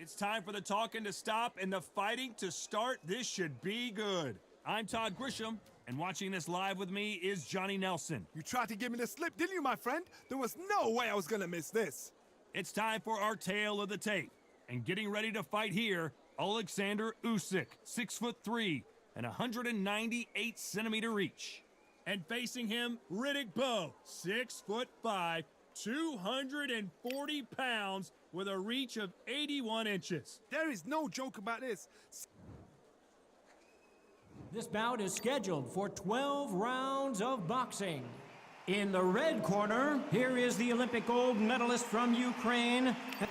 It's time for the talking to stop and the fighting to start. This should be good. I'm Todd Grisham, and watching this live with me is Johnny Nelson. You tried to give me the slip, didn't you, my friend? There was no way I was gonna miss this. It's time for our tale of the tape. And getting ready to fight here, Oleksander Usyk, 6'3" and 198-centimeter reach. And facing him, Riddick Bowe, 6'5", 240 pounds, with a reach of 81 inches. There is no joke about this. This bout is scheduled for 12 rounds of boxing. In the red corner, here is the Olympic gold medalist from Ukraine. The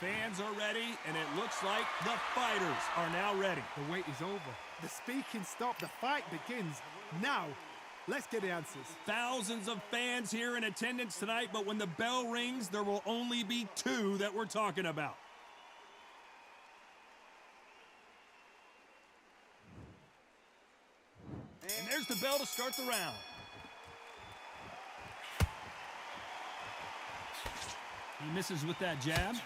fans are ready, and it looks like the fighters are now ready. The wait is over. The speaking stopped. The fight begins now. Let's get the answers. Thousands of fans here in attendance tonight, but when the bell rings, there will only be two that we're talking about. And there's the bell to start the round. He misses with that jab.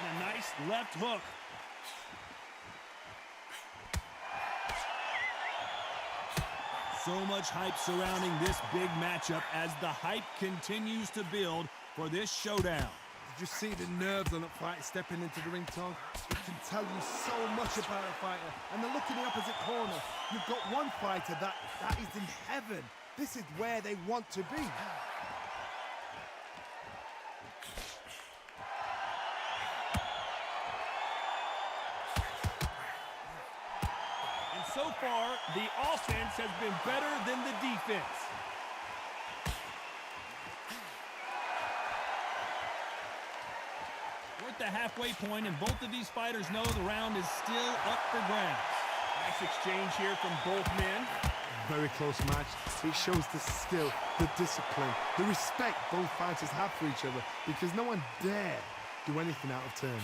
And a nice left hook. So much hype surrounding this big matchup as the hype continues to build for this showdown. Did you see the nerves on that fighter stepping into the ring, Tom? It can tell you so much about a fighter. And then look in the opposite corner. You've got one fighter that is in heaven. This is where they want to be. And so far, the offense has been better than the defense. We're at the halfway point, and both of these fighters know the round is still up for grabs. Nice exchange here from both men. Very close match. It shows the skill, the discipline, the respect both fighters have for each other, because no one dare do anything out of turn.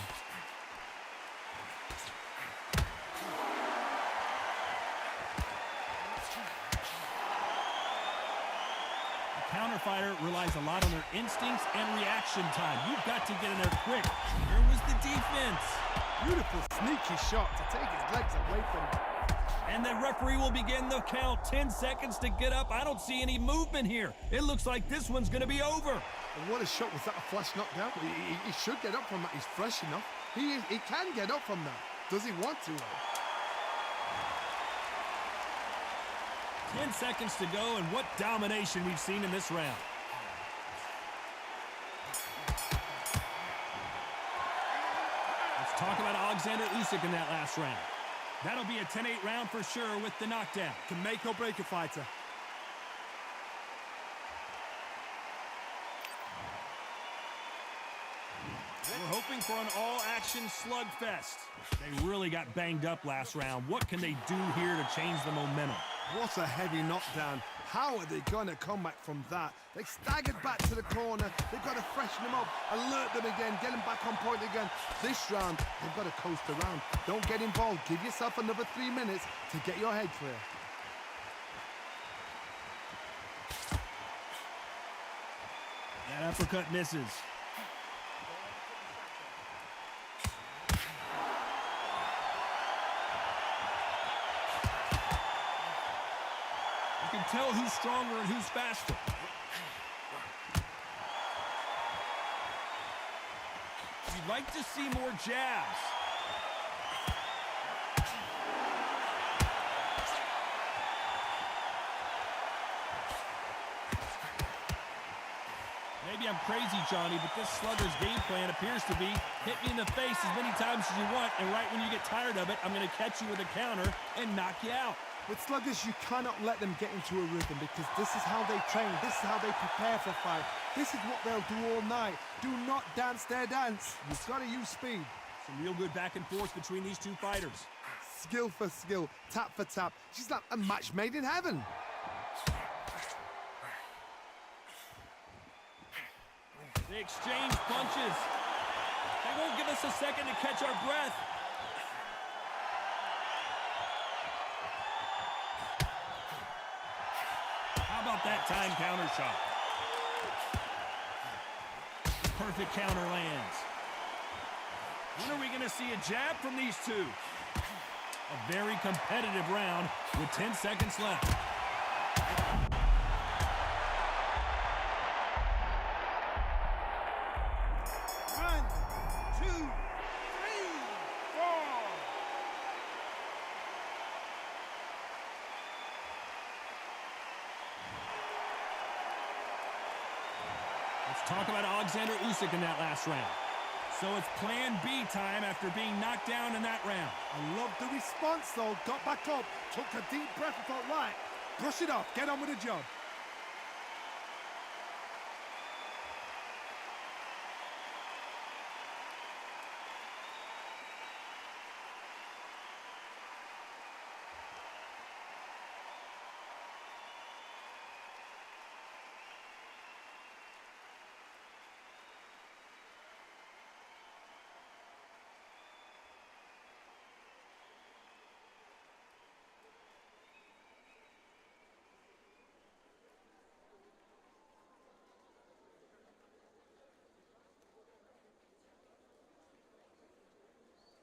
Counter fighter relies a lot on their instincts and reaction time. You've got to get in there quick. Where was the defense? Beautiful, sneaky shot to take his legs away from him. And the referee will begin the count. 10 seconds to get up. I don't see any movement here. It looks like this one's going to be over. And what a shot. Was that a flash knockdown? He should get up from that. He's fresh enough. He can get up from that. Does he want to? 10 seconds to go, and what domination we've seen in this round. Let's talk about Oleksander Usyk in that last round. That'll be a 10-8 round for sure with the knockdown. Can make or break a fighter. We're hoping for an all-action slugfest. They really got banged up last round. What can they do here to change the momentum? What a heavy knockdown. How are they going to come back from that? They staggered back to the corner. They've got to freshen them up, alert them again, get them back on point again. This round, they've got to coast around. Don't get involved. Give yourself another 3 minutes to get your head clear. That uppercut misses. You can tell who's stronger and who's faster. You'd like to see more jabs. Maybe I'm crazy, Johnny, but this slugger's game plan appears to be hit me in the face as many times as you want, and right when you get tired of it, I'm going to catch you with a counter and knock you out. With sluggers, you cannot let them get into a rhythm, because this is how they train. This is how they prepare for a fight. This is what they'll do all night. Do not dance their dance. You've got to use speed. Some real good back and forth between these two fighters. Skill for skill, tap for tap. She's like a match made in heaven. They exchange punches. They won't give us a second to catch our breath. about that time counter shot? Perfect counter lands. When are we going to see a jab from these two? A very competitive round with 10 seconds left. One, two, three, four. Let's talk about Oleksander Usyk in that last round. So it's plan B time after being knocked down in that round. I love the response, though. Got back up, took a deep breath and thought, right, brush it off, get on with the job.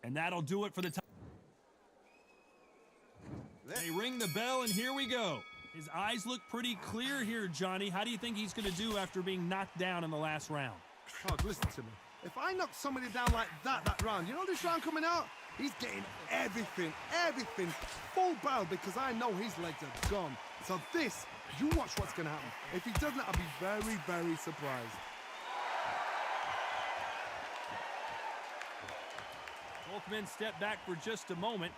And that'll do it for the time. They ring the bell, and here we go. His eyes look pretty clear here, Johnny. How do you think he's going to do after being knocked down in the last round? Oh, listen to me. If I knock somebody down like that round, you know this round coming out? He's getting everything, full barrel, because I know his legs are gone. So this, you watch what's going to happen. If he doesn't, I'll be very, very surprised. Both men step back for just a moment.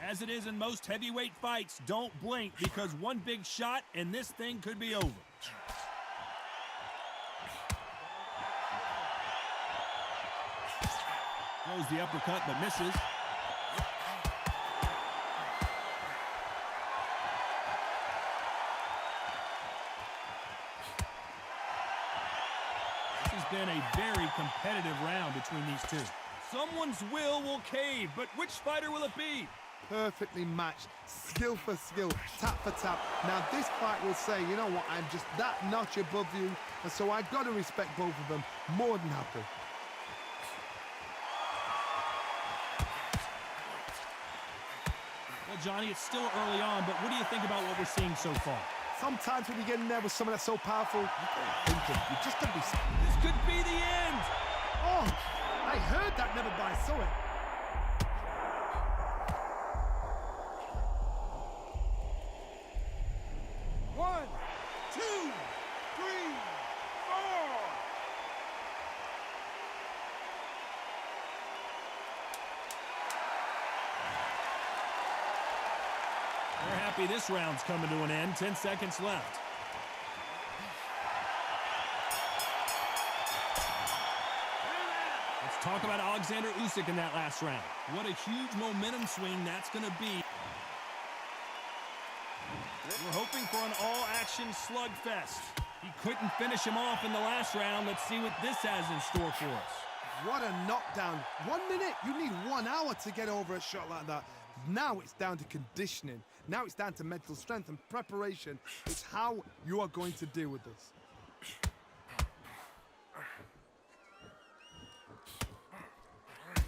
As it is in most heavyweight fights, don't blink, because one big shot and this thing could be over. Throws the uppercut but misses. This has been a very competitive round between these two. Someone's will cave, but which fighter will it be? Perfectly matched, skill for skill, tap for tap. Now this fight will say, you know what, I'm just that notch above you, and so I've got to respect both of them. More than happy. Well, Johnny, it's still early on, but what do you think about what we're seeing so far? Sometimes when you get in there with someone that's so powerful, you gotta think it. You just gotta be... This could be the end! Oh, I heard that, never by saw it. One, two, three, four. They're happy this round's coming to an end. 10 seconds left. Let's talk about Oleksander Usyk in that last round. What a huge momentum swing that's going to be. We're hoping for an all-action slugfest. He couldn't finish him off in the last round. Let's see what this has in store for us. What a knockdown. 1 minute, you need 1 hour to get over a shot like that. Now it's down to conditioning. Now it's down to mental strength and preparation. It's how you are going to deal with this.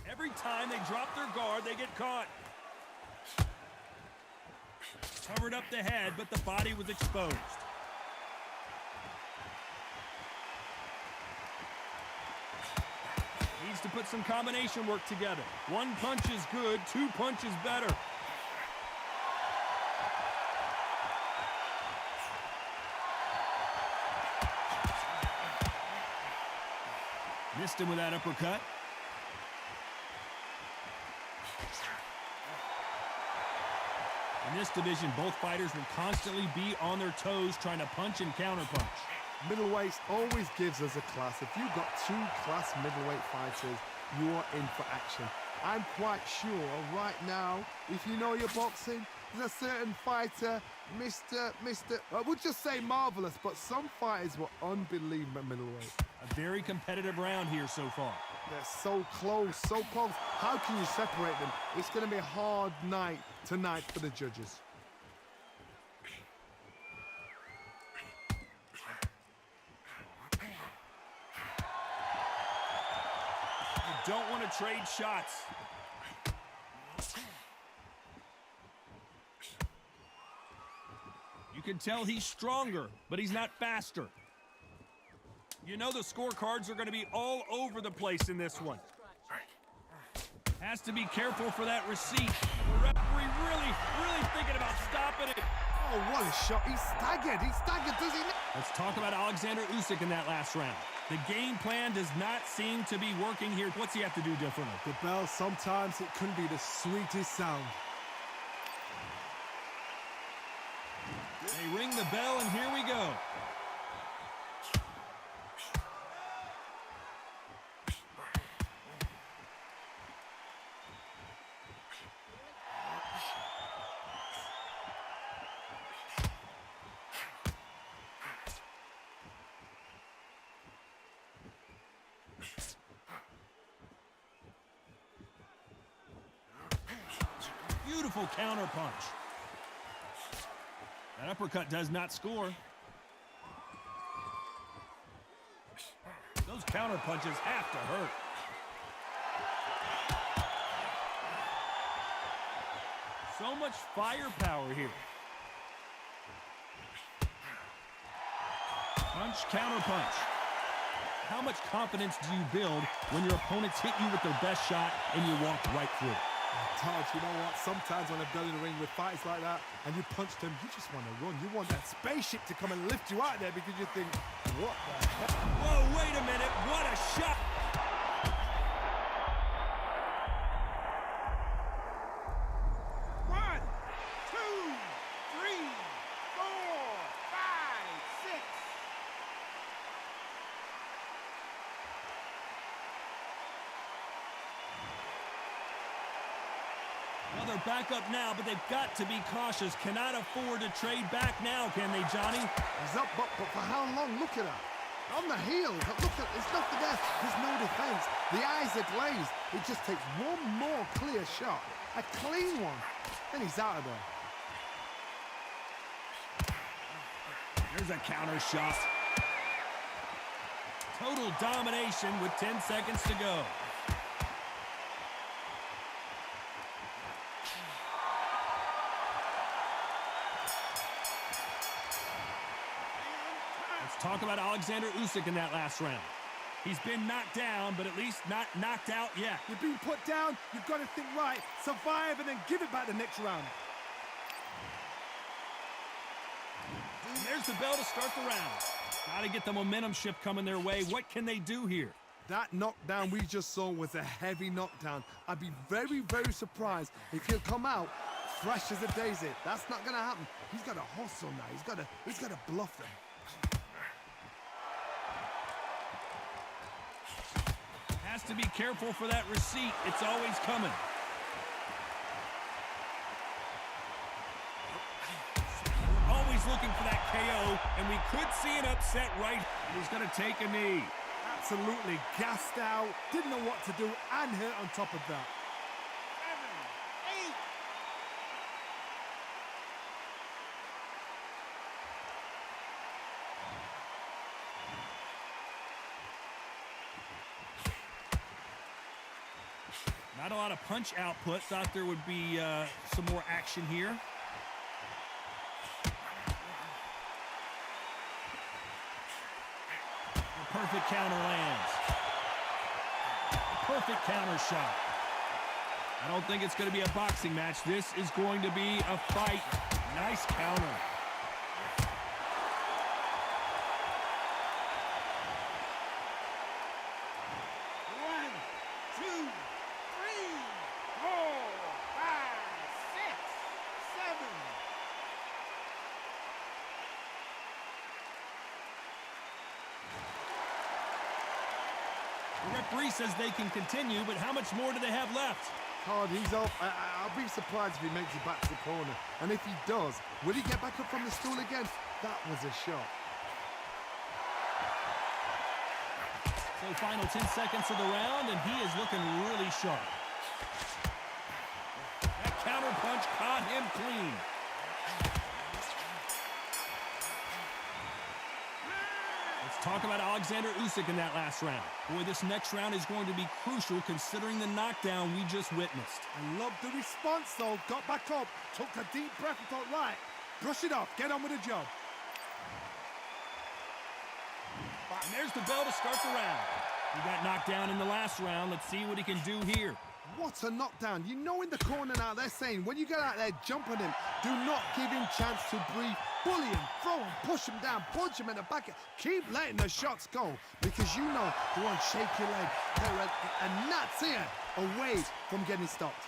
Every time they drop their guard, they get caught. Covered up the head, but the body was exposed. Needs to put some combination work together. 1 punch is good, 2 punches better. Missed him with that uppercut. In this division, both fighters will constantly be on their toes trying to punch and counterpunch. Middleweight always gives us a class. If you've got 2 class middleweight fighters, you are in for action. I'm quite sure right now, if you know your boxing, There's a certain fighter, I would just say marvelous, but some fighters were unbelievable at middleweight. A very competitive round here so far. They're so close, so close. How can you separate them? It's going to be a hard night tonight for the judges. You don't want to trade shots. You can tell he's stronger, but he's not faster. You know the scorecards are going to be all over the place in this one. Has to be careful for that receipt. The referee really thinking about stopping it. Oh, what a shot. He's staggered. He's staggered, does he? Let's talk about Oleksander Usyk in that last round. The game plan does not seem to be working here. What's he have to do differently? The bell, sometimes it can be the sweetest sound. They ring the bell, and here we go. Beautiful counter punch. That uppercut does not score. Those counter punches have to hurt. So much firepower here. Punch, counter punch. How much confidence do you build when your opponents hit you with their best shot and you walk right through it? Todd, you know what? Sometimes when I've done in the ring with fights like that and you punch them, you just want to run. You want that spaceship to come and lift you out there because you think, what the heck? Whoa, wait a minute. What a shot. One, two, three, four, five, six. Well, they're back up now, but they've got to be cautious. Cannot afford to trade back now, can they, Johnny? He's up, but for how long? Look at that. On the heels. Look at, there's nothing there. There's no defense. The eyes are glazed. It just takes one more clear shot. A clean one. Then he's out of there. There's a counter shot. Total domination with 10 seconds to go. Talk about Oleksander Usyk in that last round. He's been knocked down, but at least not knocked out yet. You're being put down, you've got to think right, survive, and then give it back the next round. And there's the bell to start the round. Got to get the momentum shift coming their way. What can they do here? That knockdown we just saw was a heavy knockdown. I'd be very surprised if he'll come out fresh as a daisy. That's not going to happen. He's got to hustle now. He's got to bluff them. Has to be careful for that receipt. It's always coming. We're always looking for that KO, and we could see an upset right. He's going to take a knee. Absolutely gassed out, didn't know what to do, and hurt on top of that. 7, 8. Not a lot of punch output. Thought there would be some more action here. The perfect counter lands. Perfect counter shot. I don't think it's going to be a boxing match. This is going to be a fight. Nice counter. The referee says they can continue, but how much more do they have left? God, he's up. I'll be surprised if he makes it back to the corner. And if he does, will he get back up from the stool again? That was a shot. So final 10 seconds of the round, and he is looking really sharp. That counter punch caught him clean. Let's talk about Oleksander Usyk in that last round. Boy, this next round is going to be crucial considering the knockdown we just witnessed. I love the response, though. Got back up, took a deep breath and thought, right, brush it off, get on with the job. And there's the bell to start the round. He got knocked down in the last round. Let's see what he can do here. What a knockdown. You know in the corner now, they're saying, when you get out there, jump on him. Do not give him chance to breathe. Bully him, throw him, push him down, punch him in the back. Keep letting the shots go, because you know they won't shake your leg. They're a nuts here away from getting stopped.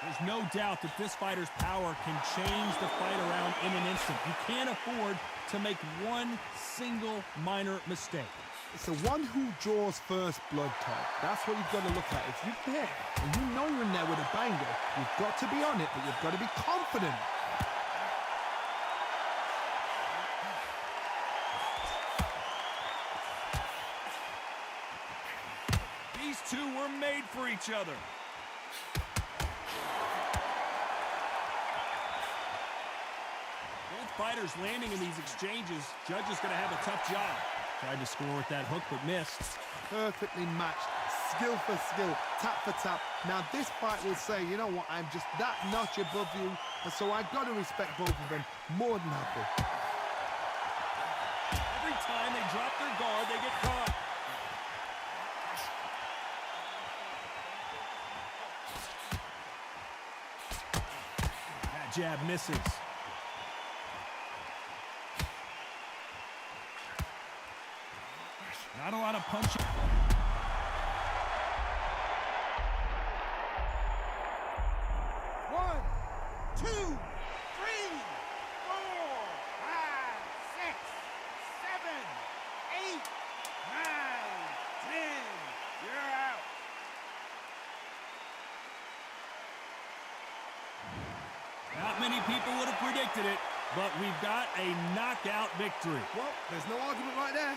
There's no doubt that this fighter's power can change the fight around in an instant. You can't afford to make one single minor mistake. It's the one who draws first blood, Todd. That's what you've got to look at. If you're there and you know you're in there with a banger, you've got to be on it, but you've got to be confident. These two were made for each other. Both fighters landing in these exchanges. Judge is going to have a tough job. Tried to score with that hook, but missed. Perfectly matched, skill for skill, tap for tap. Now this fight will say, you know what, I'm just that notch above you, and so I've got to respect both of them more than happy. Every time they drop their guard, they get caught. That jab misses. Not a lot of punching. One, two, three, four, five, six, seven, eight, nine, 10. You're out. Not many people would have predicted it, but we've got a knockout victory. Well, there's no argument right there.